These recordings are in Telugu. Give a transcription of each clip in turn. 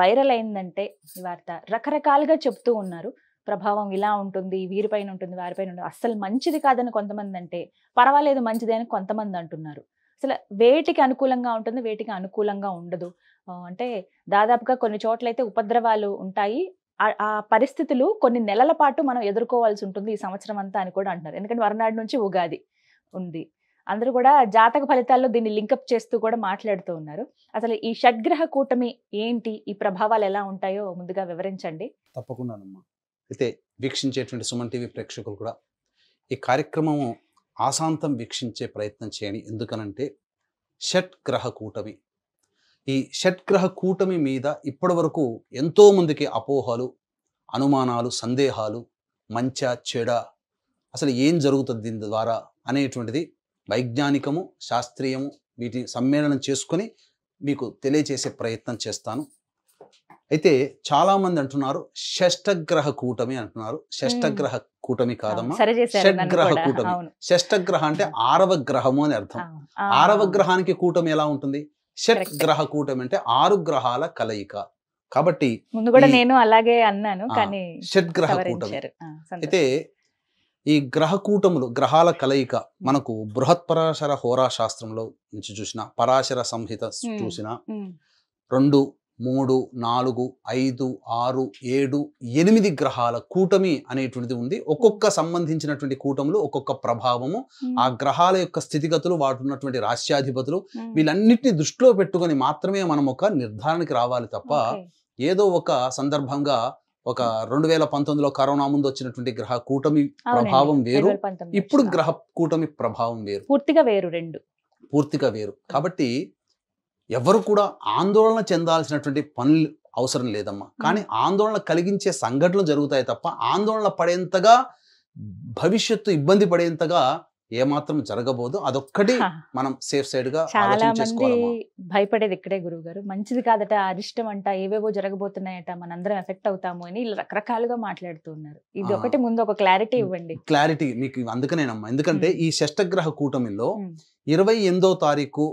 వైరల్ అయిందంటే ఈ వార్త రకరకాలుగా చెప్తూ ఉన్నారు. ప్రభావం ఇలా ఉంటుంది, వీరిపైన ఉంటుంది, వారిపైన ఉంటుంది. అస్సలు మంచిది కాదని కొంతమంది అంటే, పర్వాలేదు మంచిదే అని కొంతమంది అంటున్నారు. అసలు వేటికి అనుకూలంగా ఉంటుంది, వేటికి అనుకూలంగా ఉండదు. అంటే దాదాపుగా కొన్ని చోట్లయితే ఉపద్రవాలు ఉంటాయి. ఆ పరిస్థితులు కొన్ని నెలల పాటు మనం ఎదుర్కోవాల్సి ఉంటుంది ఈ సంవత్సరం అంతా అని కూడా అంటున్నారు. ఎందుకంటే మరునాడు నుంచి ఉగాది ఉంది. అందరూ కూడా జాతక ఫలితాల్లో దీన్ని లింకప్ చేస్తూ కూడా మాట్లాడుతూ ఉన్నారు. అసలు ఈ షడ్గ్రహ కూటమి ఏంటి? ఈ ప్రభావాలు ఎలా ఉంటాయో ముందుగా వివరించండి. తప్పకుండానమ్మా. అయితే వీక్షించేటువంటి సుమన్ టీవీ ప్రేక్షకులు కూడా ఈ కార్యక్రమం ఆశాంతం వీక్షించే ప్రయత్నం చేయండి. ఎందుకనంటే షడ్గ్రహ కూటమి, ఈ షడ్గ్రహ కూటమి మీద ఇప్పటి వరకు ఎంతోమందికి అపోహలు, అనుమానాలు, సందేహాలు, మంచా చెడ, అసలు ఏం జరుగుతుంది దీని ద్వారా అనేటువంటిది వైజ్ఞానికము, శాస్త్రీయము వీటి సమ్మేళనం చేసుకొని మీకు తెలియచేసే ప్రయత్నం చేస్తాను. అయితే చాలామంది అంటున్నారు షష్టగ్రహ కూటమి అంటున్నారు. షష్టగ్రహ కూటమి కాదమ్మా, షడ్గ్రహ కూటమి. షష్టగ్రహ అంటే 6వ గ్రహము అని అర్థం. 6వ గ్రహానికి కూటమి ఎలా ఉంటుంది? షడ్గ్రహ కూటమి అంటే 6 గ్రహాల కలయిక. కాబట్టి ముందు కూడా నేను అలాగే అన్నాను, కానీ షడ్గ్రహ కూటమి. అయితే ఈ గ్రహ కూటములు, గ్రహాల కలయిక మనకు బృహత్పరాశర హోరా శాస్త్రంలో నుంచి చూసిన, పరాశర సంహిత చూసిన 2, 3, 4, 5, 6, 7, 8 గ్రహాల కూటమి అనేటువంటిది ఉంది. ఒక్కొక్క సంబంధించినటువంటి కూటములు ఒక్కొక్క ప్రభావము, ఆ గ్రహాల యొక్క స్థితిగతులు, వాటి ఉన్నటువంటి రాశ్యాధిపతులు, వీళ్ళన్నిటిని దృష్టిలో పెట్టుకొని మాత్రమే మనం ఒక నిర్ధారణకి రావాలి తప్ప ఏదో ఒక సందర్భంగా ఒక 2019లో కరోనా ముందు వచ్చినటువంటి గ్రహ కూటమి ప్రభావం వేరు, ఇప్పుడు గ్రహ కూటమి ప్రభావం వేరు, పూర్తిగా వేరు, పూర్తిగా వేరు. కాబట్టి ఎవరు కూడా ఆందోళన చెందాల్సినటువంటి పనులు అవసరం లేదమ్మా. కానీ ఆందోళన కలిగించే సంఘటనలు జరుగుతాయి తప్ప ఆందోళన పడేంతగా, భవిష్యత్తు ఇబ్బంది పడేంతగా ఏమాత్రం జరగబోదు. అదొక్కటి మనం సేఫ్ సైడ్ గా ఆలోచన చేసుకోవాలమ్మా. భయపడేది ఇక్కడే గురువు గారు. మంచిది కాదట, అరిష్టం అంట, ఏవేవో జరగబోతున్నాయట, మనందరం ఎఫెక్ట్ అవుతాము అని రకరకాలుగా మాట్లాడుతూ ఉన్నారు. ఇది ఒకటి ముందు ఒక క్లారిటీ ఇవ్వండి. క్లారిటీ మీకు అందుకనేనమ్మా. ఎందుకంటే ఈ షష్టగ్రహ కూటమిలో 28వ తారీఖు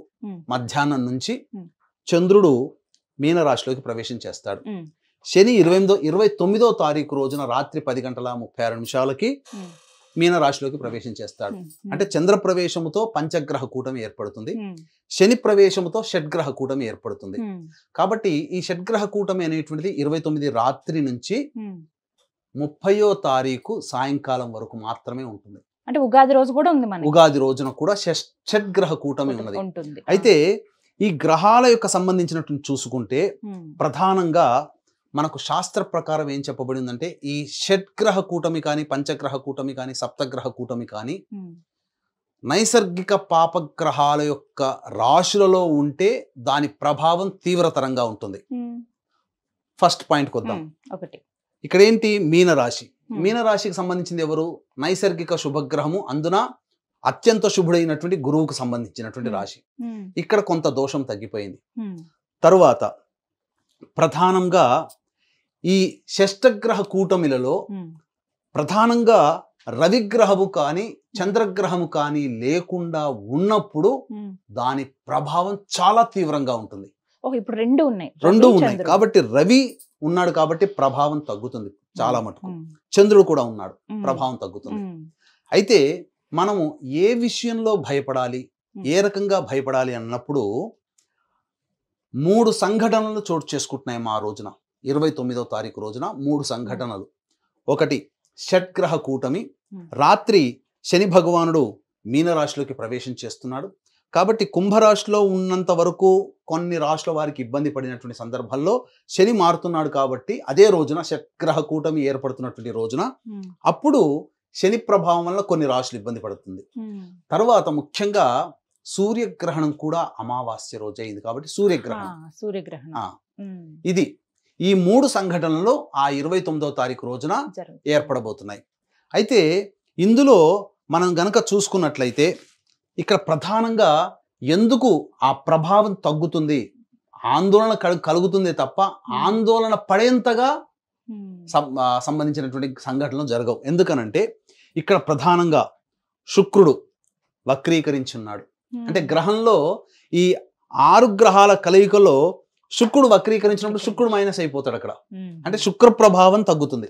మధ్యాహ్నం నుంచి చంద్రుడు మీనరాశిలోకి ప్రవేశం చేస్తాడు. శని 29వ తారీఖు రోజున రాత్రి 10:36 మీనరాశిలోకి ప్రవేశం చేస్తాడు. అంటే చంద్ర ప్రవేశముతో పంచగ్రహ కూటమి ఏర్పడుతుంది, శని ప్రవేశముతో షడ్గ్రహ కూటమి ఏర్పడుతుంది. కాబట్టి ఈ షడ్గ్రహ కూటమి అనేటువంటిది 29 రాత్రి నుంచి 30వ తారీఖు సాయంకాలం వరకు మాత్రమే ఉంటుంది. అంటే ఉగాది రోజు కూడా ఉంది, ఉగాది రోజున కూడా షడ్గ్రహ కూటమి ఉన్నది. అయితే ఈ గ్రహాల యొక్క సంబంధించినట్టు చూసుకుంటే ప్రధానంగా మనకు శాస్త్ర ప్రకారం ఏం చెప్పబడిందంటే, ఈ షడ్గ్రహ కూటమి కానీ, పంచగ్రహ కూటమి కానీ, సప్తగ్రహ కూటమి కానీ నైసర్గిక పాపగ్రహాల యొక్క రాశులలో ఉంటే దాని ప్రభావం తీవ్రతరంగా ఉంటుంది. ఫస్ట్ పాయింట్ కొద్దాం. ఇక్కడ ఏంటి? మీనరాశి. మీనరాశికి సంబంధించింది ఎవరు? నైసర్గిక శుభగ్రహము, అందున అత్యంత శుభుడైనటువంటి గురువుకు సంబంధించినటువంటి రాశి. ఇక్కడ కొంత దోషం తగ్గిపోయింది. తరువాత ప్రధానంగా ఈ షష్టగ్రహ కూటమిలలో ప్రధానంగా రవిగ్రహము కానీ చంద్రగ్రహము కానీ లేకుండా ఉన్నప్పుడు దాని ప్రభావం చాలా తీవ్రంగా ఉంటుంది. ఇప్పుడు రెండు ఉన్నాయి కాబట్టి రవి ఉన్నాడు కాబట్టి ప్రభావం తగ్గుతుంది చాలా మటుకు. చంద్రుడు కూడా ఉన్నాడు, ప్రభావం తగ్గుతుంది. అయితే మనము ఏ విషయంలో భయపడాలి, ఏ రకంగా భయపడాలి అన్నప్పుడు 3 సంఘటనలు చోటు చేసుకుంటున్నాయి మా రోజున. 29వ తారీఖు రోజున 3 సంఘటనలు. ఒకటి షడ్గ్రహ కూటమి. రాత్రి శని భగవానుడు మీనరాశిలోకి ప్రవేశం చేస్తున్నాడు. కాబట్టి కుంభరాశిలో ఉన్నంత వరకు కొన్ని రాశుల వారికి ఇబ్బంది పడినటువంటి సందర్భాల్లో శని మారుతున్నాడు. కాబట్టి అదే రోజున షడ్గ్రహ కూటమి ఏర్పడుతున్నటువంటి రోజున అప్పుడు శని ప్రభావం వల్ల కొన్ని రాశులు ఇబ్బంది పడుతుంది. తర్వాత ముఖ్యంగా సూర్యగ్రహణం కూడా అమావాస్య రోజే అయింది కాబట్టి సూర్యగ్రహణం ఇది. ఈ 3 సంఘటనలు ఆ 29వ తారీఖు రోజున ఏర్పడబోతున్నాయి. అయితే ఇందులో మనం గనక చూసుకున్నట్లయితే ఇక్కడ ప్రధానంగా ఎందుకు ఆ ప్రభావం తగ్గుతుంది, ఆందోళన కలుగుతుంది తప్ప ఆందోళన పడేంతగా సంబంధించినటువంటి సంఘటనలు జరగవు. ఎందుకనంటే ఇక్కడ ప్రధానంగా శుక్రుడు వక్రీకరించి ఉన్నాడు. అంటే గ్రహంలో ఈ 6 గ్రహాల కలయికలో శుక్రుడు వక్రీకరించినప్పుడు శుక్రుడు మైనస్ అయిపోతాడు అక్కడ. అంటే శుక్ర ప్రభావం తగ్గుతుంది.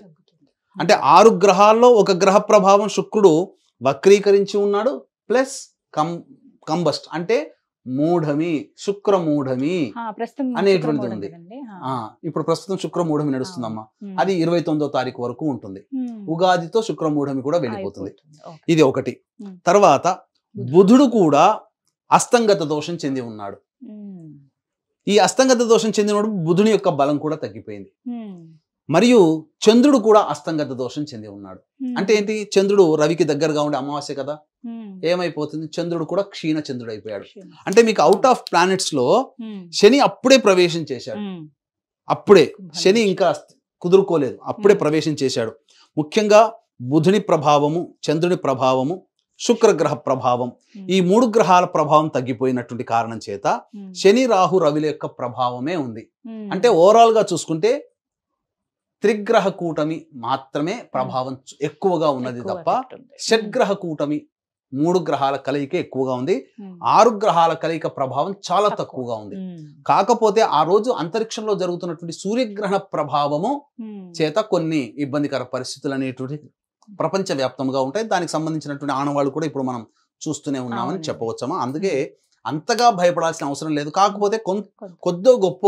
అంటే 6 గ్రహాల్లో ఒక గ్రహ ప్రభావం శుక్రుడు వక్రీకరించి ఉన్నాడు, ప్లస్ కంబస్ట్ అంటే మూఢమి, శుక్ర మూఢమి అనేటువంటిది ఉంది. ఇప్పుడు ప్రస్తుతం శుక్ర మూఢమి నడుస్తుందమ్మా. అది 29వ తారీఖు వరకు ఉంటుంది. ఉగాదితో శుక్ర మూఢమి కూడా వెళ్ళిపోతుంది. ఇది ఒకటి. తర్వాత బుధుడు కూడా అస్తంగత దోషం చెంది ఉన్నాడు. ఈ అస్తంగత దోషం చెందినప్పుడు బుధుని యొక్క బలం కూడా తగ్గిపోయింది. మరియు చంద్రుడు కూడా అస్తంగత దోషం చెంది ఉన్నాడు. అంటే ఏంటి, చంద్రుడు రవికి దగ్గరగా ఉండే అమావాస్య కదా, ఏమైపోతుంది, చంద్రుడు కూడా క్షీణ చంద్రుడు అయిపోయాడు. అంటే మీకు అవుట్ ఆఫ్ ప్లానెట్స్ లో శని అప్పుడే ప్రవేశం చేశాడు. అప్పుడే శని ఇంకా కుదురుకోలేదు, అప్పుడే ప్రవేశం చేశాడు. ముఖ్యంగా బుధుని ప్రభావము, చంద్రుని ప్రభావము, శుక్రగ్రహ ప్రభావం, ఈ 3 గ్రహాల ప్రభావం తగ్గిపోయినటువంటి కారణం చేత శని రాహు రవిల యొక్క ప్రభావమే ఉంది. అంటే ఓవరాల్ గా చూసుకుంటే త్రిగ్రహ కూటమి మాత్రమే ప్రభావం ఎక్కువగా ఉన్నది తప్ప షడ్గ్రహ కూటమి 3 గ్రహాల కలయిక ఎక్కువగా ఉంది. 6 గ్రహాల కలయిక ప్రభావం చాలా తక్కువగా ఉంది. కాకపోతే ఆ రోజు అంతరిక్షంలో జరుగుతున్నటువంటి సూర్యగ్రహణ ప్రభావము చేత కొన్ని ఇబ్బందికర పరిస్థితులు అనేటువంటి ప్రపంచ వ్యాప్తంగా ఉంటాయి. దానికి సంబంధించినటువంటి ఆనవాళ్ళు కూడా ఇప్పుడు మనం చూస్తూనే ఉన్నామని చెప్పవచ్చమా. అందుకే అంతగా భయపడాల్సిన అవసరం లేదు. కాకపోతే కొద్దో గొప్ప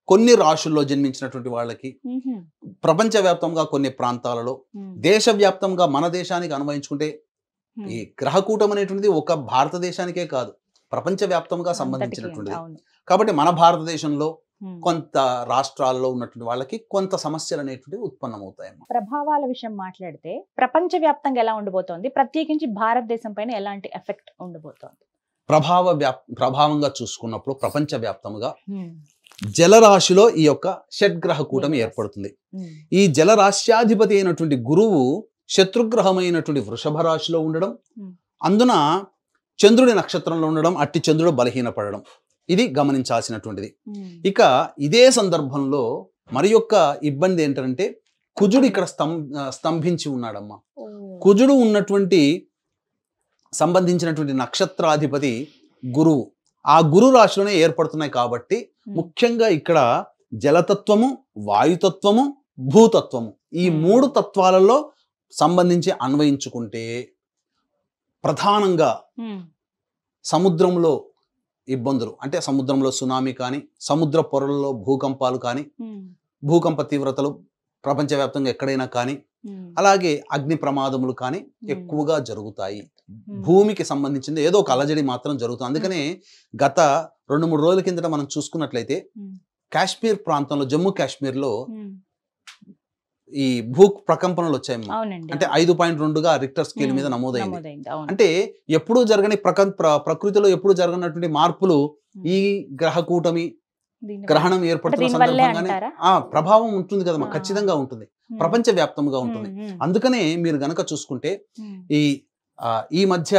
కొన్ని రాశుల్లో జన్మించినటువంటి వాళ్ళకి ప్రపంచవ్యాప్తంగా కొన్ని ప్రాంతాలలో, దేశవ్యాప్తంగా మన దేశానికి అన్వయించుకుంటే ఈ గ్రహకూటం అనేటువంటిది ఒక భారతదేశానికే కాదు, ప్రపంచవ్యాప్తంగా సంబంధించినటువంటిది. కాబట్టి మన భారతదేశంలో కొంత రాష్ట్రాల్లో ఉన్నటువంటి వాళ్ళకి కొంత సమస్యలు అనేటువంటివి ఉత్పన్నమవుతాయమ్మా. ప్రభావాల విషయం మాట్లాడితే ప్రపంచవ్యాప్తంగా ఎలా ఉండబోతోంది, ప్రత్యేకించి భారతదేశం పైన ఎలాంటి ఎఫెక్ట్ ఉండబోతోంది? ప్రభావంగా చూసుకున్నప్పుడు ప్రపంచవ్యాప్తంగా జలరాశిలో ఈ యొక్క షడ్గ్రహ కూటమి ఏర్పడుతుంది. ఈ జలరాశ్యాధిపతి అయినటువంటి గురువు శత్రుగ్రహమైనటువంటి వృషభ రాశిలో ఉండడం, అందున చంద్రుడి నక్షత్రంలో ఉండడం, అట్టి చంద్రుడు బలహీనపడడం, ఇది గమనించాల్సినటువంటిది. ఇక ఇదే సందర్భంలో మరి యొక్క ఇబ్బంది ఏంటంటే కుజుడు ఇక్కడ స్తంభించి ఉన్నాడమ్మా. కుజుడు ఉన్నటువంటి సంబంధించినటువంటి నక్షత్రాధిపతి గురువు, ఆ గురు రాశిలోనే ఏర్పడుతున్నాయి. కాబట్టి ముఖ్యంగా ఇక్కడ జలతత్వము, వాయుతత్వము, భూతత్వము, ఈ 3 తత్వాలలో సంబంధించి అన్వయించుకుంటే ప్రధానంగా సముద్రంలో ఇబ్బందులు, అంటే సముద్రంలో సునామీ కానీ, సముద్ర పొరలలో భూకంపాలు కానీ, భూకంప తీవ్రతలు ప్రపంచవ్యాప్తంగా ఎక్కడైనా కానీ, అలాగే అగ్ని ప్రమాదములు కానీ ఎక్కువగా జరుగుతాయి. భూమికి సంబంధించింది ఏదో ఒక అలజడి మాత్రం జరుగుతుంది. అందుకనే గత 2-3 రోజుల కిందట మనం చూసుకున్నట్లయితే కాశ్మీర్ ప్రాంతంలో, జమ్మూ కాశ్మీర్లో ఈ భూ ప్రకంపనలు వచ్చాయమ్మా. అంటే 5.2గా రిక్టర్ స్కేల్ మీద నమోదైంది. అంటే ఎప్పుడూ జరగని ప్రకృతిలో ఎప్పుడు జరగనటువంటి మార్పులు ఈ గ్రహ కూటమి గ్రహణం ఏర్పడుతున్న సందర్భంగానే ప్రభావం ఉంటుంది కదమ్మా. ఖచ్చితంగా ఉంటుంది, ప్రపంచ వ్యాప్తంగా ఉంటుంది. అందుకనే మీరు గనక చూసుకుంటే ఈ మధ్య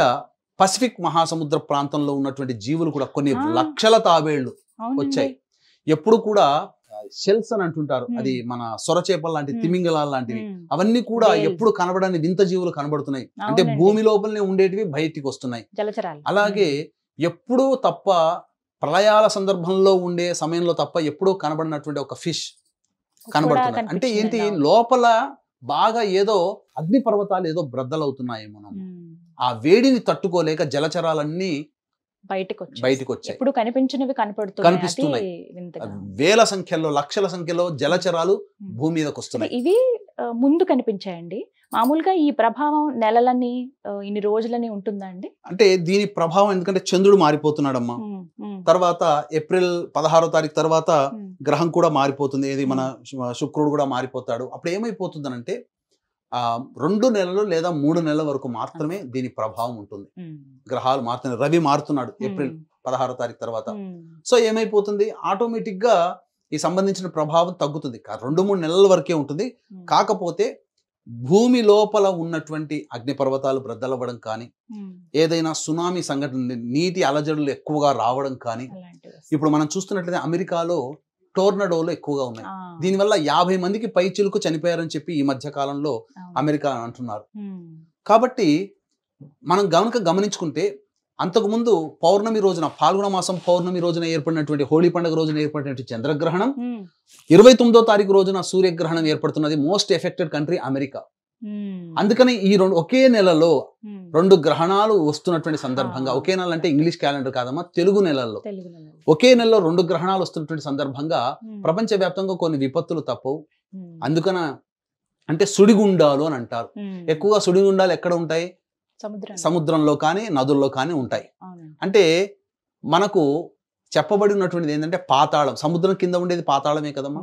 పసిఫిక్ మహాసముద్ర ప్రాంతంలో ఉన్నటువంటి జీవులు కూడా కొన్ని లక్షల తాబేళ్లు వచ్చాయి. ఎప్పుడు కూడా షెల్స్ అని అంటుంటారు, అది మన సొరచేపల లాంటి, తిమింగలాల లాంటివి, అవన్నీ కూడా ఎప్పుడు కనబడని వింత జీవులు కనబడుతున్నాయి. అంటే భూమి లోపలనే ఉండేటివి బయటికి వస్తున్నాయి. అలాగే ఎప్పుడూ తప్ప ప్రళయాల సందర్భంలో ఉండే సమయంలో తప్ప ఎప్పుడూ కనబడినటువంటి ఒక ఫిష్ కనబడుతున్నాయి. అంటే ఏంటి, లోపల బాగా ఏదో అగ్ని పర్వతాలు ఏదో బ్రద్దలవుతున్నాయేమో. ఆ వేడిని తట్టుకోలేక జలచరాలన్నీ బయటికి వచ్చాయి. కనిపిస్తున్నాయి. వేల సంఖ్యలో, లక్షల సంఖ్యలో జలచరాలు భూమి మీదకి వస్తున్నాయి. ఇవి ముందు కనిపించాయండి. మామూలుగా ఈ ప్రభావం నెలలని, ఇన్ని రోజులని ఉంటుందా అండి? అంటే దీని ప్రభావం ఎందుకంటే చంద్రుడు మారిపోతున్నాడమ్మా. తర్వాత ఏప్రిల్ 16వ తారీఖు తర్వాత గ్రహం కూడా మారిపోతుంది. ఇది మన శుక్రుడు కూడా మారిపోతాడు. అప్పుడు ఏమైపోతుందనంటే 2 నెలలు లేదా 3 నెలల వరకు మాత్రమే దీని ప్రభావం ఉంటుంది. గ్రహాలు మారుతున్నాయి. రవి మారుతున్నాడు ఏప్రిల్ 16వ తారీఖు తర్వాత. సో ఏమైపోతుంది, ఆటోమేటిక్ గా ఈ సంబంధించిన ప్రభావం తగ్గుతుంది. 2-3 నెలల వరకే ఉంటుంది. కాకపోతే భూమి లోపల ఉన్నటువంటి అగ్నిపర్వతాలు బ్రద్దలవ్వడం కానీ, ఏదైనా సునామీ సంఘటన, నీటి అలజడులు ఎక్కువగా రావడం కానీ, ఇప్పుడు మనం చూస్తున్నట్లయితే అమెరికాలో టోర్నడోలు ఎక్కువగా ఉన్నాయి. దీనివల్ల 50 మందికి పైచిలుకు చనిపోయారని చెప్పి ఈ మధ్య కాలంలో అమెరికా అంటున్నారు. కాబట్టి మనం గమనించుకుంటే అంతకుముందు పౌర్ణమి రోజున పాల్గొన మాసం పౌర్ణమి రోజున ఏర్పడినటువంటి హోళీ పండుగ రోజున ఏర్పడినటువంటి చంద్రగ్రహణం, 29వ తారీఖు రోజున సూర్యగ్రహణం ఏర్పడుతున్నది. Most affected country America. అందుకని ఈ ఒకే నెలలో 2 గ్రహణాలు వస్తున్నటువంటి సందర్భంగా, ఒకే నెల అంటే ఇంగ్లీష్ క్యాలెండర్ కాదమ్మా, తెలుగు నెలల్లో ఒకే నెలలో 2 గ్రహణాలు వస్తున్నటువంటి సందర్భంగా ప్రపంచవ్యాప్తంగా కొన్ని విపత్తులు తప్పవు. అందుకన అంటే సుడిగుండాలు అని అంటారు. ఎక్కువగా సుడిగుండాలు ఎక్కడ ఉంటాయి? సముద్రంలో కానీ నదుల్లో కానీ ఉంటాయి. అంటే మనకు చెప్పబడినటువంటిది ఏంటంటే పాతాళం, సముద్రం కింద ఉండేది పాతాళమే కదమ్మా.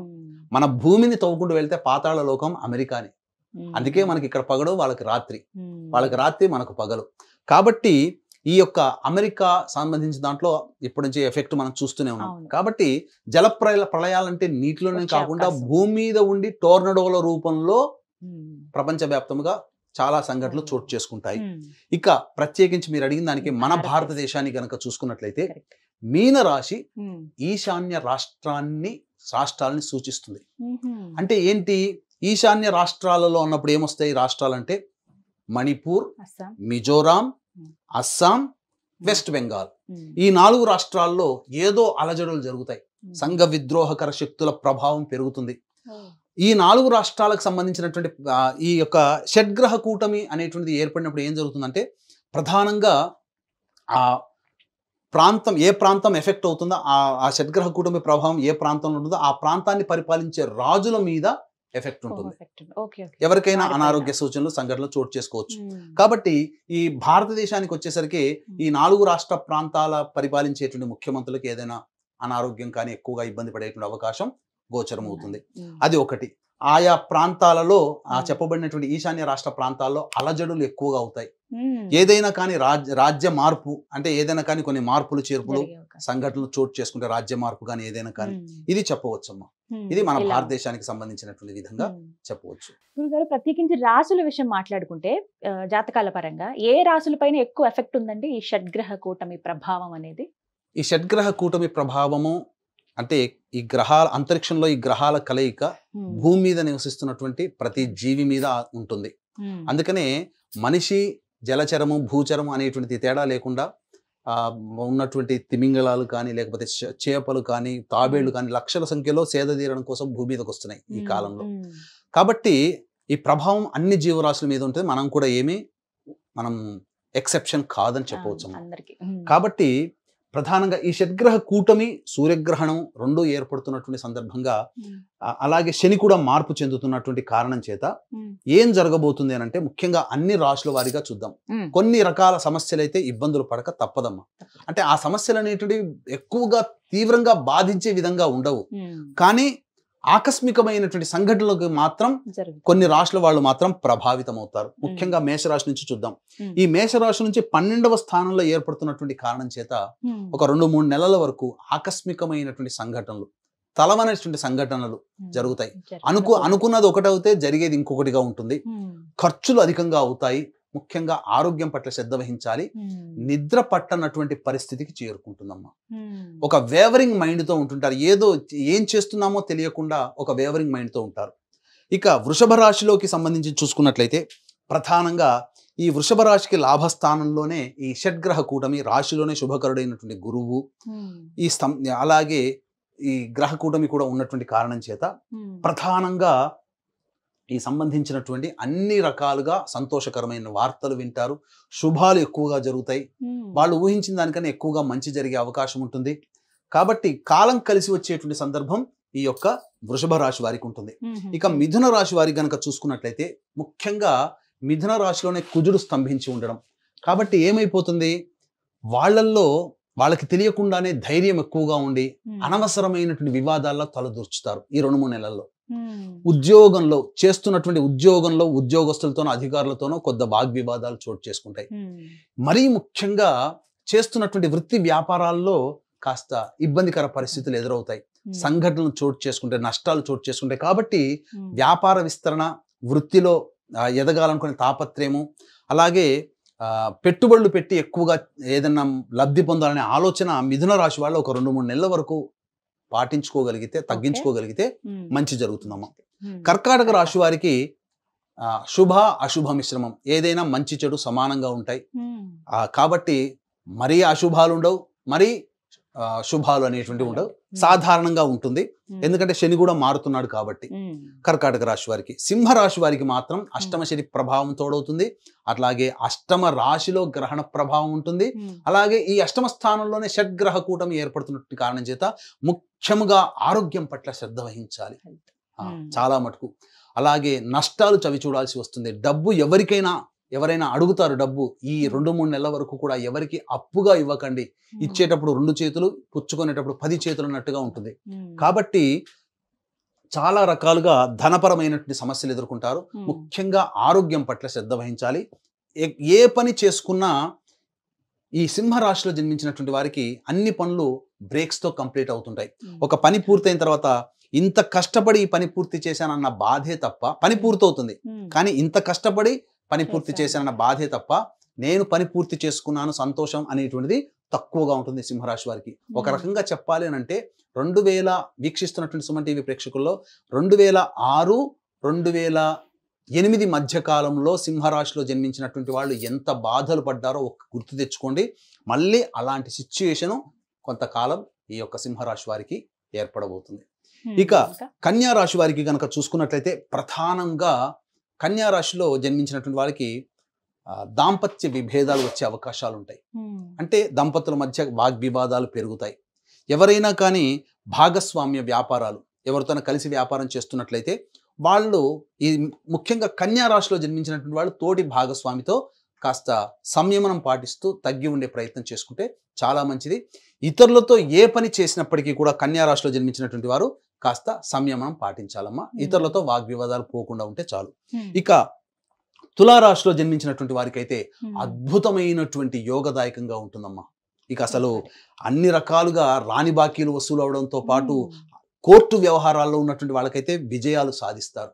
మన భూమిని తవ్వుకుంటూ వెళ్తే పాతాళ లోకం అమెరికాని. అందుకే మనకి ఇక్కడ పగలు, వాళ్ళకి రాత్రి, వాళ్ళకి రాత్రి మనకు పగలు. కాబట్టి ఈ యొక్క అమెరికా సంబంధించిన దాంట్లో ఇప్పటి నుంచి ఎఫెక్ట్ మనం చూస్తూనే ఉన్నాం. కాబట్టి జల ప్రళయాలంటే నీటిలోనే కాకుండా భూమి మీద ఉండి టోర్నడోల రూపంలో ప్రపంచవ్యాప్తంగా చాలా సంఘటనలు చోటు చేసుకుంటాయి. ఇక ప్రత్యేకించి మీరు అడిగిన దానికి మన భారతదేశాన్ని గనక చూసుకున్నట్లయితే మీనరాశి ఈశాన్య రాష్ట్రాలని సూచిస్తుంది. అంటే ఏంటి? ఈశాన్య రాష్ట్రాలలో ఉన్నప్పుడు ఏమొస్తాయి రాష్ట్రాలంటే మణిపూర్, మిజోరాం, అస్సాం, వెస్ట్ బెంగాల్. ఈ 4 రాష్ట్రాల్లో ఏదో అలజడులు జరుగుతాయి. సంఘ విద్రోహకర శక్తుల ప్రభావం పెరుగుతుంది. ఈ 4 రాష్ట్రాలకు సంబంధించినటువంటి ఈ యొక్క షడ్గ్రహ కూటమి అనేటువంటిది ఏర్పడినప్పుడు ఏం జరుగుతుందంటే ప్రధానంగా ఆ ప్రాంతం, ఏ ప్రాంతం ఎఫెక్ట్ అవుతుందో ఆ షడ్గ్రహ కూటమి ప్రభావం ఏ ప్రాంతంలో ఉంటుందో ఆ ప్రాంతాన్ని పరిపాలించే రాజుల మీద ఎఫెక్ట్ ఉంటుంది. ఎవరికైనా అనారోగ్య సూచనలు, సంఘటనలు చోటు చేసుకోవచ్చు. కాబట్టి ఈ భారతదేశానికి వచ్చేసరికి ఈ 4 రాష్ట్ర ప్రాంతాల పరిపాలించేటువంటి ముఖ్యమంత్రులకు ఏదైనా అనారోగ్యం కానీ ఎక్కువగా ఇబ్బంది పడేటువంటి అవకాశం గోచరం అవుతుంది. అది ఒకటి. ఆయా ప్రాంతాలలో ఆ చెప్పబడినటువంటి ఈశాన్య రాష్ట్ర ప్రాంతాల్లో అలజడులు ఎక్కువగా అవుతాయి. ఏదైనా కానీ రాజ్య మార్పు అంటే ఏదైనా కానీ కొన్ని మార్పులు చేర్పులు సంఘటనలు చోటు చేసుకుంటే రాజ్య మార్పు కానీ ఏదైనా కానీ ఇది చెప్పవచ్చమ్మా. ఇది మన భారతదేశానికి సంబంధించినటువంటి విధంగా చెప్పవచ్చు. గురుగారు, ప్రత్యేకించి రాసుల విషయం మాట్లాడుకుంటే జాతకాల పరంగా ఏ రాసులపైన ఎక్కువ ఎఫెక్ట్ ఉందండి ఈ షడ్గ్రహ కూటమి ప్రభావం అనేది? ఈ షడ్గ్రహ కూటమి ప్రభావము అంటే ఈ గ్రహాల అంతరిక్షంలో ఈ గ్రహాల కలయిక భూమి మీద నివసిస్తున్నటువంటి ప్రతి జీవి మీద ఉంటుంది. అందుకనే మనిషి, జలచరము, భూచరము అనేటువంటి తేడా లేకుండా ఉన్నటువంటి తిమింగళాలు కానీ లేకపోతే చేపలు కానీ తాబేళ్లు కానీ లక్షల సంఖ్యలో సేద తీరడం కోసం భూమి మీదకి వస్తున్నాయి ఈ కాలంలో. కాబట్టి ఈ ప్రభావం అన్ని జీవరాశుల మీద ఉంటుంది. మనం ఎక్సెప్షన్ కాదని చెప్పవచ్చు. కాబట్టి ప్రధానంగా ఈ షడ్గ్రహ కూటమి, సూర్యగ్రహణం 2 ఏర్పడుతున్నటువంటి సందర్భంగా అలాగే శని కూడా మార్పు చెందుతున్నటువంటి కారణం చేత ఏం జరగబోతుంది అని అంటే ముఖ్యంగా అన్ని రాశుల వారిగా చూద్దాం. కొన్ని రకాల సమస్యలు అయితే ఇబ్బందులు పడక తప్పదమ్మా. అంటే ఆ సమస్యలు అనేటివి ఎక్కువగా తీవ్రంగా బాధించే విధంగా ఉండవు, కానీ ఆకస్మికమైనటువంటి సంఘటనలకు మాత్రం కొన్ని రాశుల వాళ్ళు మాత్రం ప్రభావితం అవుతారు. ముఖ్యంగా మేషరాశి నుంచి చూద్దాం. ఈ మేషరాశి నుంచి 12వ స్థానంలో ఏర్పడుతున్నటువంటి కారణం చేత ఒక 2-3 నెలల వరకు ఆకస్మికమైనటువంటి సంఘటనలు, తలవనటువంటి సంఘటనలు జరుగుతాయి. అనుకున్నది ఒకటవుతే జరిగేది ఇంకొకటిగా ఉంటుంది. ఖర్చులు అధికంగా అవుతాయి. ముఖ్యంగా ఆరోగ్యం పట్ల శ్రద్ధ వహించాలి. నిద్ర పట్టనటువంటి పరిస్థితికి చేరుకుంటుందమ్మా. ఒక వేవరింగ్ మైండ్తో ఉంటుంటారు. ఏం చేస్తున్నామో తెలియకుండా ఒక వేవరింగ్ మైండ్తో ఉంటారు. ఇక వృషభ రాశిలోకి సంబంధించి చూసుకున్నట్లయితే ప్రధానంగా ఈ వృషభ రాశికి లాభస్థానంలోనే ఈ షడ్గ్రహ కూటమి, రాశిలోనే శుభకరుడైనటువంటి గురువు, అలాగే ఈ గ్రహ కూటమి కూడా ఉన్నటువంటి కారణం చేత ప్రధానంగా ఈ సంబంధించినటువంటి అన్ని రకాలుగా సంతోషకరమైన వార్తలు వింటారు. శుభాలు ఎక్కువగా జరుగుతాయి. వాళ్ళు ఊహించిన దానికన్నా ఎక్కువగా మంచి జరిగే అవకాశం ఉంటుంది. కాబట్టి కాలం కలిసి వచ్చేటువంటి సందర్భం ఈ యొక్క వృషభ రాశి వారికి ఉంటుంది. ఇక మిథున రాశి వారికి గనక చూసుకున్నట్లయితే ముఖ్యంగా మిథున రాశిలోనే కుజుడు స్తంభించి ఉండడం. కాబట్టి ఏమైపోతుంది, వాళ్ళకి తెలియకుండానే ధైర్యం ఎక్కువగా ఉండి అనవసరమైనటువంటి వివాదాల్లో తలదూర్చుతారు ఈ 2-3 నెలల్లో. చేస్తున్నటువంటి ఉద్యోగంలో ఉద్యోగస్తులతోనో అధికారులతోనో కొద్ది వాగ్వివాదాలు చోటు చేసుకుంటాయి. మరీ ముఖ్యంగా చేస్తున్నటువంటి వృత్తి వ్యాపారాల్లో కాస్త ఇబ్బందికర పరిస్థితులు ఎదురవుతాయి. సంఘటనలు చోటు చేసుకుంటాయి, నష్టాలు చోటు చేసుకుంటాయి. కాబట్టి వ్యాపార విస్తరణ, వృత్తిలో ఎదగాలనుకునే తాపత్రయము, అలాగే పెట్టుబడులు పెట్టి ఎక్కువగా ఏదన్నా లబ్ధి పొందాలనే ఆలోచన మిథున రాశి వాళ్ళు ఒక 2-3 నెలల వరకు తగ్గించుకోగలిగితే మంచి జరుగుతుందమ్మా. కర్కాటక రాశి వారికి శుభ అశుభ మిశ్రమం, ఏదైనా మంచి చెడు సమానంగా ఉంటాయి. కాబట్టి మరీ అశుభాలు ఉండవు, మరీ శుభాలు అనేటువంటి ఉండవు, సాధారణంగా ఉంటుంది. ఎందుకంటే శని కూడా మారుతున్నాడు కాబట్టి. కర్కాటక రాశి వారికి, సింహరాశి వారికి మాత్రం అష్టమ శని ప్రభావం తోడవుతుంది. అట్లాగే అష్టమ రాశిలో గ్రహణ ప్రభావం ఉంటుంది. అలాగే ఈ అష్టమ స్థానంలోనే షడ్గ్రహ కూటమి ఏర్పడుతున్నటువంటి కారణం చేత ముఖ్యంగా ఆరోగ్యం పట్ల శ్రద్ధ వహించాలి చాలా మటుకు. అలాగే నష్టాలు చవి చూడాల్సి వస్తుంది. డబ్బు ఎవరైనా అడుగుతారు, డబ్బు ఈ 2-3 నెలల వరకు కూడా ఎవరికి అప్పుగా ఇవ్వకండి. ఇచ్చేటప్పుడు 2 చేతులు, పుచ్చుకునేటప్పుడు 10 చేతులు అన్నట్టుగా ఉంటుంది. కాబట్టి చాలా రకాలుగా ధనపరమైనటువంటి సమస్యలు ఎదుర్కొంటారు. ముఖ్యంగా ఆరోగ్యం పట్ల శ్రద్ధ వహించాలి. ఏ పని చేసుకున్నా ఈ సింహరాశిలో జన్మించినటువంటి వారికి అన్ని పనులు బ్రేక్స్తో కంప్లీట్ అవుతుంటాయి. ఒక పని పూర్తయిన తర్వాత ఇంత కష్టపడి ఈ పని పూర్తి చేశానన్న బాధే తప్ప, పని పూర్తవుతుంది కానీ ఇంత కష్టపడి పని పూర్తి చేశానన్న బాధే తప్ప నేను పని పూర్తి చేసుకున్నాను సంతోషం అనేటువంటిది తక్కువగా ఉంటుంది సింహరాశి వారికి. ఒక రకంగా చెప్పాలి అని అంటే 2000 వీక్షిస్తున్నటువంటి సుమన్ టీవీ ప్రేక్షకుల్లో 2006, 2008 మధ్య కాలంలో సింహరాశిలో జన్మించినటువంటి వాళ్ళు ఎంత బాధలు పడ్డారో గుర్తు తెచ్చుకోండి. మళ్ళీ అలాంటి సిచ్యుయేషను కొంతకాలం ఈ యొక్క సింహరాశి వారికి ఏర్పడబోతుంది. ఇక కన్యా రాశి వారికి కనుక చూసుకున్నట్లయితే ప్రధానంగా కన్యా రాశిలో జన్మించినటువంటి వారికి దాంపత్య విభేదాలు వచ్చే అవకాశాలు ఉంటాయి. అంటే దంపతుల మధ్య వాగ్వివాదాలు పెరుగుతాయి. ఎవరైనా కానీ భాగస్వామ్య వ్యాపారాలు ఎవరితోనైనా కలిసి వ్యాపారం చేస్తున్నట్లయితే వాళ్ళు ఈ ముఖ్యంగా కన్యా రాశిలో జన్మించినటువంటి వాళ్ళు తోటి భాగస్వామితో కాస్త సంయమనం పాటిస్తూ తగ్గి ఉండే ప్రయత్నం చేసుకుంటే చాలా మంచిది. ఇతరులతో ఏ పని చేసినప్పటికీ కూడా కన్యా రాశిలో జన్మించినటువంటి వారు కాస్త సంయమనం పాటించాలమ్మా. ఇతరులతో వాగ్వివాదాలు పోకుండా ఉంటే చాలు. ఇక తులారాశిలో జన్మించినటువంటి వారికి అయితే అద్భుతమైనటువంటి యోగదాయకంగా ఉంటుందమ్మా. ఇక అసలు అన్ని రకాలుగా రాని బాకీలు వసూలు అవడంతో పాటు కోర్టు వ్యవహారాల్లో ఉన్నటువంటి వాళ్ళకైతే విజయాలు సాధిస్తారు.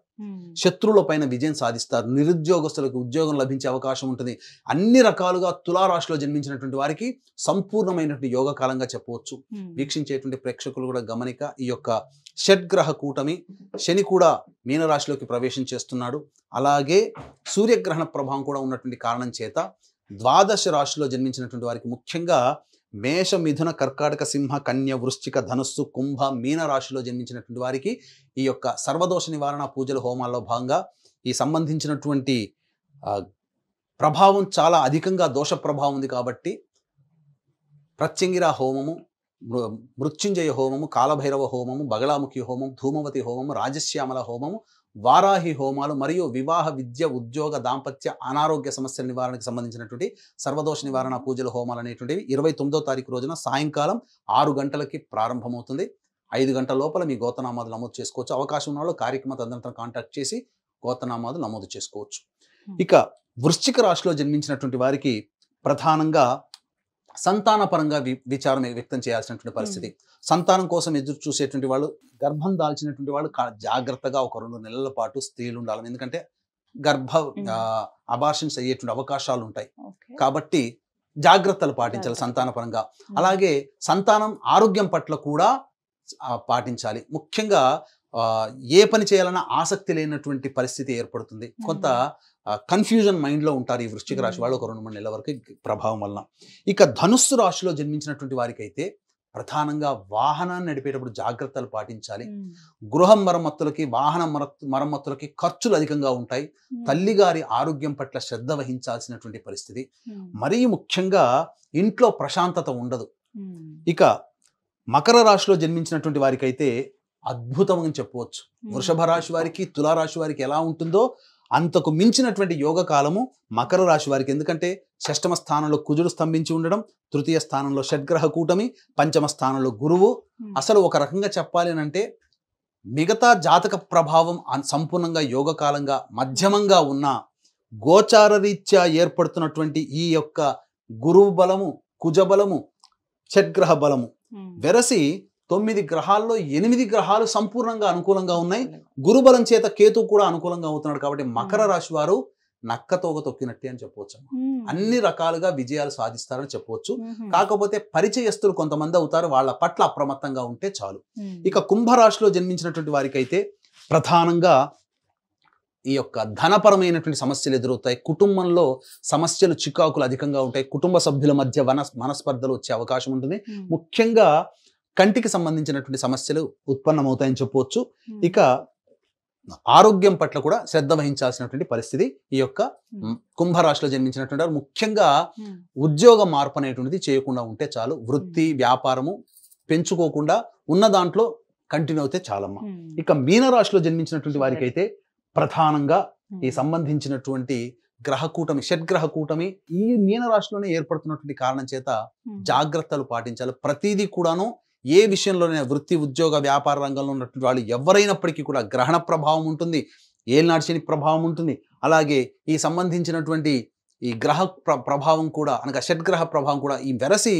శత్రువుల పైన విజయం సాధిస్తారు. నిరుద్యోగస్తులకు ఉద్యోగం లభించే అవకాశం ఉంటుంది. అన్ని రకాలుగా తులారాశిలో జన్మించినటువంటి వారికి సంపూర్ణమైనటువంటి యోగ కాలంగా చెప్పవచ్చు. వీక్షించేటువంటి ప్రేక్షకులు కూడా గమనిక, ఈ యొక్క షడ్గ్రహ కూటమి శని కూడా మీనరాశిలోకి ప్రవేశం చేస్తున్నాడు. అలాగే సూర్యగ్రహణ ప్రభావం కూడా ఉన్నటువంటి కారణం చేత ద్వాదశ రాశిలో జన్మించినటువంటి వారికి ముఖ్యంగా మేష, మిథున, కర్కాటక, సింహ, కన్య, వృశ్చిక, ధనుస్సు, కుంభ, మీన రాశిలో జన్మించినటువంటి వారికి ఈ యొక్క సర్వదోష నివారణ పూజల హోమాల్లో భాగంగా ఈ సంబంధించినటువంటి ప్రభావం చాలా అధికంగా దోష ప్రభావం ఉంది కాబట్టి ప్రత్యంగిర హోమము, మృత్యుంజయ హోమము, కాలభైరవ హోమము, బగళాముఖి హోమం, ధూమవతి హోమము, రాజశ్యామల హోమము, వారాహి హోమాలు మరియు వివాహ, విద్య, ఉద్యోగ, దాంపత్య, అనారోగ్య సమస్యల నివారణకు సంబంధించినటువంటి సర్వదోష నివారణ పూజల హోమాలు అనేటువంటివి 29వ తారీఖు రోజున సాయంకాలం 6 గంటలకి ప్రారంభమవుతుంది. 5 గంటల లోపల మీ గోత్రనామాలు నమోదు చేసుకోవచ్చు. అవకాశం ఉన్న వాళ్ళు కార్యక్రమ తదనంతరం కాంటాక్ట్ చేసి గోత్రనామాలు నమోదు చేసుకోవచ్చు. ఇక వృశ్చిక రాశిలో జన్మించినటువంటి వారికి ప్రధానంగా సంతానపరంగా విచారం వ్యక్తం చేయాల్సినటువంటి పరిస్థితి. సంతానం కోసం ఎదురు చూసేటువంటి వాళ్ళు, గర్భం దాల్చినటువంటి వాళ్ళు జాగ్రత్తగా ఒక 2 నెలల పాటు స్త్రీలు ఉండాలి. ఎందుకంటే అబార్షన్స్ అయ్యేటువంటి అవకాశాలు ఉంటాయి కాబట్టి జాగ్రత్తలు పాటించాలి సంతానపరంగా. అలాగే సంతానం ఆరోగ్యం పట్ల కూడా పాటించాలి. ముఖ్యంగా ఏ పని చేయాలన్నా ఆసక్తి లేనటువంటి పరిస్థితి ఏర్పడుతుంది. కొంత కన్ఫ్యూజన్ మైండ్లో ఉంటారు ఈ వృశ్చిక రాశి వాళ్ళు ఒక 2-3 నెలల వరకు ప్రభావం వలన. ఇక ధనుస్సు రాశిలో జన్మించినటువంటి వారికి అయితే ప్రధానంగా వాహనాన్ని నడిపేటప్పుడు జాగ్రత్తలు పాటించాలి. గృహ మరమ్మతులకి, వాహన మరమ్మతులకి ఖర్చులు అధికంగా ఉంటాయి. తల్లిగారి ఆరోగ్యం పట్ల శ్రద్ధ వహించాల్సినటువంటి పరిస్థితి. మరీ ముఖ్యంగా ఇంట్లో ప్రశాంతత ఉండదు. ఇక మకర రాశిలో జన్మించినటువంటి వారికి అయితే అద్భుతంగా చెప్పవచ్చు. వృషభ రాశి వారికి, తులారాశి వారికి ఎలా ఉంటుందో అంతకు మించినటువంటి యోగ కాలము మకర రాశి వారికి. ఎందుకంటే 6వ స్థానంలో కుజుడు స్తంభించి ఉండడం, 3వ స్థానంలో షడ్గ్రహ కూటమి, 5వ స్థానంలో గురువు. అసలు ఒక రకంగా చెప్పాలి అంటే మిగతా జాతక ప్రభావం సంపూర్ణంగా యోగకాలంగా మధ్యమంగా ఉన్న గోచార రీత్యా ఏర్పడుతున్నటువంటి ఈ యొక్క గురువు బలము, కుజ బలము, షడ్గ్రహ బలము వెరసి 9 గ్రహాల్లో 8 గ్రహాలు సంపూర్ణంగా అనుకూలంగా ఉన్నాయి. గురుబలం చేత కేతు కూడా అనుకూలంగా అవుతున్నాడు. కాబట్టి మకర రాశి వారు నక్కతోగ తొక్కినట్టే అని చెప్పవచ్చు. అన్ని రకాలుగా విజయాలు సాధిస్తారని చెప్పవచ్చు. కాకపోతే పరిచయస్తులు కొంతమంది అవుతారు, వాళ్ళ పట్ల అప్రమత్తంగా ఉంటే చాలు. ఇక కుంభరాశిలో జన్మించినటువంటి వారికి అయితే ప్రధానంగా ఈ యొక్క ధనపరమైనటువంటి సమస్యలు ఎదురవుతాయి, కుటుంబంలో సమస్యలు చికాకులు అధికంగా ఉంటాయి, కుటుంబ సభ్యుల మధ్య మనస్పర్ధలు వచ్చే అవకాశం ఉంటుంది. ముఖ్యంగా కంటికి సంబంధించినటువంటి సమస్యలు ఉత్పన్నమవుతాయని చెప్పవచ్చు. ఇక ఆరోగ్యం పట్ల కూడా శ్రద్ధ వహించాల్సినటువంటి పరిస్థితి ఈ యొక్క కుంభరాశిలో జన్మించినటువంటి వారు. ముఖ్యంగా ఉద్యోగ మార్పు అనేటువంటిది చేయకుండా ఉంటే చాలు. వృత్తి వ్యాపారము పెంచుకోకుండా ఉన్న దాంట్లో కంటిన్యూ అయితే చాలమ్మా. ఇక మీనరాశిలో జన్మించినటువంటి వారికి అయితే ప్రధానంగా ఈ సంబంధించినటువంటి గ్రహకూటమి, షడ్గ్రహ కూటమి ఈ మీనరాశిలోనే ఏర్పడుతున్నటువంటి కారణం చేత జాగ్రత్తలు పాటించాలి. ప్రతిదీ కూడాను ఏ విషయంలోనే వృత్తి ఉద్యోగ వ్యాపార రంగంలో ఉన్నటువంటి వాళ్ళు ఎవరైనప్పటికీ కూడా గ్రహణ ప్రభావం ఉంటుంది, ఏలినాటి శని ప్రభావం ఉంటుంది. అలాగే ఈ సంబంధించినటువంటి ఈ గ్రహ ప్రభావం కూడా అనగా షడ్గ్రహ ప్రభావం కూడా ఈ వెరసి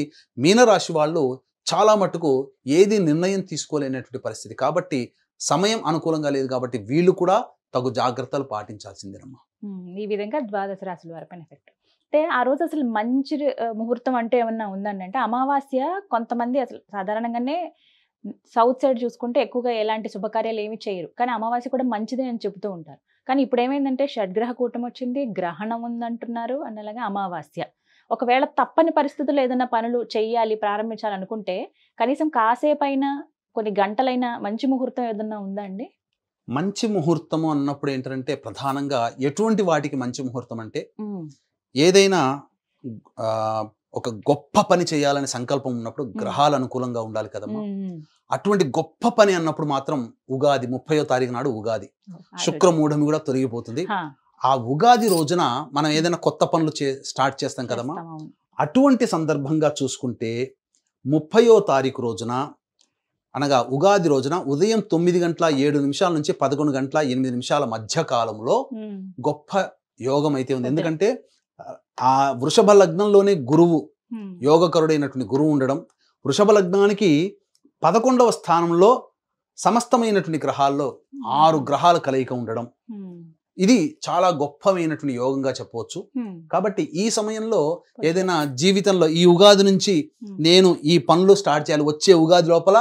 మీనరాశి వాళ్ళు చాలా మటుకు ఏది నిర్ణయం తీసుకోలేనటువంటి పరిస్థితి. కాబట్టి సమయం అనుకూలంగా లేదు కాబట్టి వీళ్ళు కూడా తగు జాగ్రత్తలు పాటించాల్సిందేనమ్మా. ఈ విధంగా ద్వాదశ రాశుల వారిపైన ఎఫెక్ట్. అంటే ఆ రోజు అసలు మంచి ముహూర్తం అంటే ఏమన్నా ఉందండి అంటే అమావాస్య కొంతమంది అసలు సాధారణంగానే సౌత్ సైడ్ చూసుకుంటే ఎక్కువగా ఎలాంటి శుభకార్యాలు ఏమి చేయరు, కానీ అమావాస్య కూడా మంచిదే అని చెబుతూ ఉంటారు. కానీ ఇప్పుడు ఏమైందంటే షడ్గ్రహ కూటమి వచ్చింది, గ్రహణం ఉందంటున్నారు, అని అలాగే అమావాస్య. ఒకవేళ తప్పని పరిస్థితులు ఏదైనా పనులు చెయ్యాలి ప్రారంభించాలనుకుంటే కనీసం కాసేపైనా కొన్ని గంటలైనా మంచి ముహూర్తం ఏదన్నా ఉందా అండి? మంచి ముహూర్తము అన్నప్పుడు ఏంటంటే ప్రధానంగా ఎటువంటి వాటికి మంచి ముహూర్తం అంటే ఏదైనా ఒక గొప్ప పని చేయాలని సంకల్పం ఉన్నప్పుడు గ్రహాలు అనుకూలంగా ఉండాలి కదమ్మా. అటువంటి గొప్ప పని అన్నప్పుడు మాత్రం ఉగాది 30వ తారీఖు నాడు ఉగాది, శుక్రమూఢమి కూడా తొలగిపోతుంది. ఆ ఉగాది రోజున మనం ఏదైనా కొత్త పనులు స్టార్ట్ చేస్తాం కదమ్మా. అటువంటి సందర్భంగా చూసుకుంటే 30వ తారీఖు రోజున అనగా ఉగాది రోజున ఉదయం 9:07 నుంచి 11:08 మధ్య కాలంలో గొప్ప యోగం అయితే ఉంది. ఎందుకంటే ఆ వృషభ లగ్నంలోనే గురువు, యోగకరుడైనటువంటి గురువు ఉండడం, వృషభ లగ్నానికి 11వ స్థానంలో సమస్తమైనటువంటి గ్రహాల్లో 6 గ్రహాల కలయిక ఉండడం, ఇది చాలా గొప్పమైనటువంటి యోగంగా చెప్పవచ్చు. కాబట్టి ఈ సమయంలో ఏదైనా జీవితంలో ఈ ఉగాది నుంచి నేను ఈ పనులు స్టార్ట్ చేయాలి, వచ్చే ఉగాది లోపల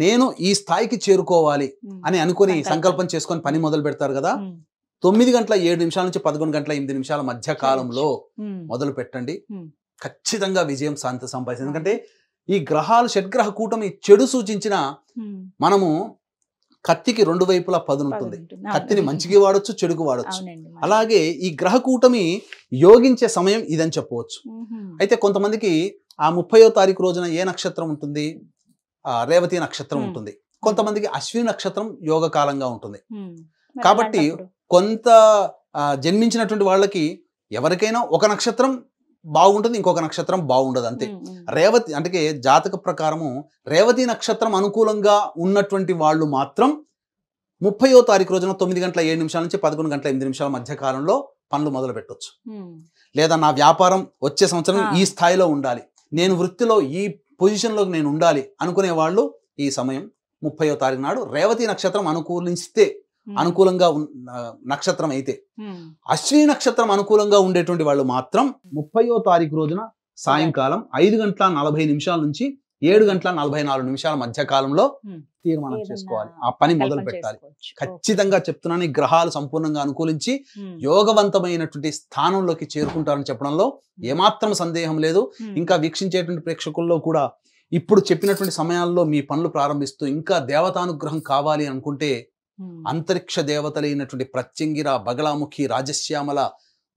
నేను ఈ స్థాయికి చేరుకోవాలి అని అనుకుని సంకల్పం చేసుకొని పని మొదలు పెడతారు కదా. 9:07 నుంచి 11:08 మధ్య కాలంలో మొదలు పెట్టండి, ఖచ్చితంగా విజయం సంపాదించండి. ఎందుకంటే ఈ గ్రహాలు షడ్గ్రహ కూటమి చెడు సూచించిన మనము కత్తికి 2 వైపులా పదును ఉంటుంది. కత్తిని మంచికి వాడొచ్చు, చెడుకు వాడొచ్చు. అలాగే ఈ గ్రహ కూటమి యోగించే సమయం ఇదని చెప్పవచ్చు. అయితే కొంతమందికి ఆ 30వ తారీఖు రోజున ఏ నక్షత్రం ఉంటుంది? రేవతి నక్షత్రం ఉంటుంది. కొంతమందికి అశ్విని నక్షత్రం యోగ కాలంగా ఉంటుంది. కాబట్టి కొంత జన్మించినటువంటి వాళ్ళకి ఎవరికైనా ఒక నక్షత్రం బాగుంటుంది, ఇంకొక నక్షత్రం బాగుండదు, అంతే. రేవతి అంటే జాతక ప్రకారము రేవతి నక్షత్రం అనుకూలంగా ఉన్నటువంటి వాళ్ళు మాత్రం 30వ తారీఖు రోజున 9:07 నుంచి 11:08 మధ్య కాలంలో పనులు మొదలు పెట్టవచ్చు. లేదా నా వ్యాపారం వచ్చే సంవత్సరం ఈ స్థాయిలో ఉండాలి, నేను వృత్తిలో ఈ పొజిషన్లోకి నేను ఉండాలి అనుకునే వాళ్ళు ఈ సమయం 30వ తారీఖు నాడు రేవతి నక్షత్రం అనుకూలిస్తే అనుకూలంగా నక్షత్రం అయితే, అశ్విని నక్షత్రం అనుకూలంగా ఉండేటువంటి వాళ్ళు మాత్రం 30వ తారీఖు రోజున సాయంకాలం 5:40 నుంచి 7:44 మధ్య కాలంలో తీర్మానం చేసుకోవాలి, ఆ పని మొదలు పెట్టాలి. ఖచ్చితంగా చెప్తున్నాను, ఈ గ్రహాలు సంపూర్ణంగా అనుకూలించి యోగవంతమైనటువంటి స్థానంలోకి చేరుకుంటారని చెప్పడంలో ఏమాత్రం సందేహం లేదు. ఇంకా వీక్షించేటువంటి ప్రేక్షకుల్లో కూడా ఇప్పుడు చెప్పినటువంటి సమయాల్లో మీ పనులు ప్రారంభిస్తూ ఇంకా దేవతానుగ్రహం కావాలి అనుకుంటే అంతరిక్ష దేవతలైనటువంటి ప్రత్యంగిర, బగళాముఖి, రాజశ్యామల,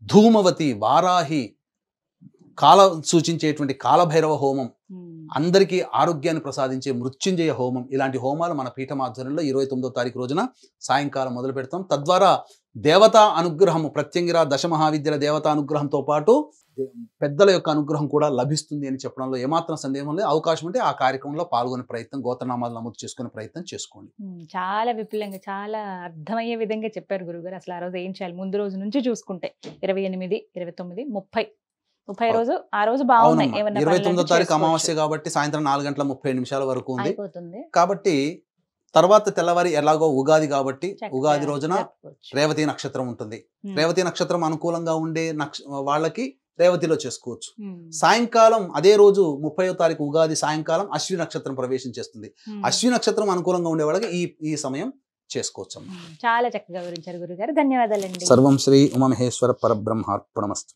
ధూమవతి, వారాహి, కాల సూచించేటువంటి కాలభైరవ హోమం, అందరికీ ఆరోగ్యాన్ని ప్రసాదించే మృత్యుంజయ హోమం, ఇలాంటి హోమాలు మన పీఠం ఆధ్వర్యంలో 29వ తారీఖు రోజున సాయంకాలం మొదలు పెడతాం. తద్వారా దేవతా అనుగ్రహము, ప్రత్యంగిర దశ మహావిద్యల దేవతా అనుగ్రహంతో పాటు పెద్దల యొక్క అనుగ్రహం కూడా లభిస్తుంది అని చెప్పడంలో ఏమాత్రం సందేహం లేదు. అవకాశం ఉంటే ఆ కార్యక్రమంలో పాల్గొనే ప్రయత్నం, గోత్రనామాలు నమోదు చేసుకునే ప్రయత్నం చేసుకోండి. చాలా విపులంగా, చాలా అర్థమయ్యే విధంగా చెప్పారు గురుగారు. అసలు ఆ రోజు ఏం చేయాలి, ముందు రోజు నుంచి చూసుకుంటే 28, 29, 30 రోజు ఆ రోజు బాగున్నాయి. 29వ తారీఖు అమావాస్య కాబట్టి సాయంత్రం 4:37 వరకు ఉంది. కాబట్టి తర్వాత తెల్లవారి ఎలాగో ఉగాది కాబట్టి ఉగాది రోజున రేవతి నక్షత్రం ఉంటుంది. రేవతి నక్షత్రం అనుకూలంగా ఉండే వాళ్ళకి రేవతిలో చేసుకోవచ్చు. సాయంకాలం అదే రోజు 30వ తారీఖు ఉగాది సాయంకాలం అశ్విని నక్షత్రం ప్రవేశం చేస్తుంది. అశ్విని నక్షత్రం అనుకూలంగా ఉండే వాళ్ళకి ఈ సమయం చేసుకోవచ్చు. చాలా చక్కగా వివరించారు గురుగారు, ధన్యవాదాలండి. సర్వం శ్రీ ఉమామహేశ్వర పరబ్రహ్మార్పణమస్తు.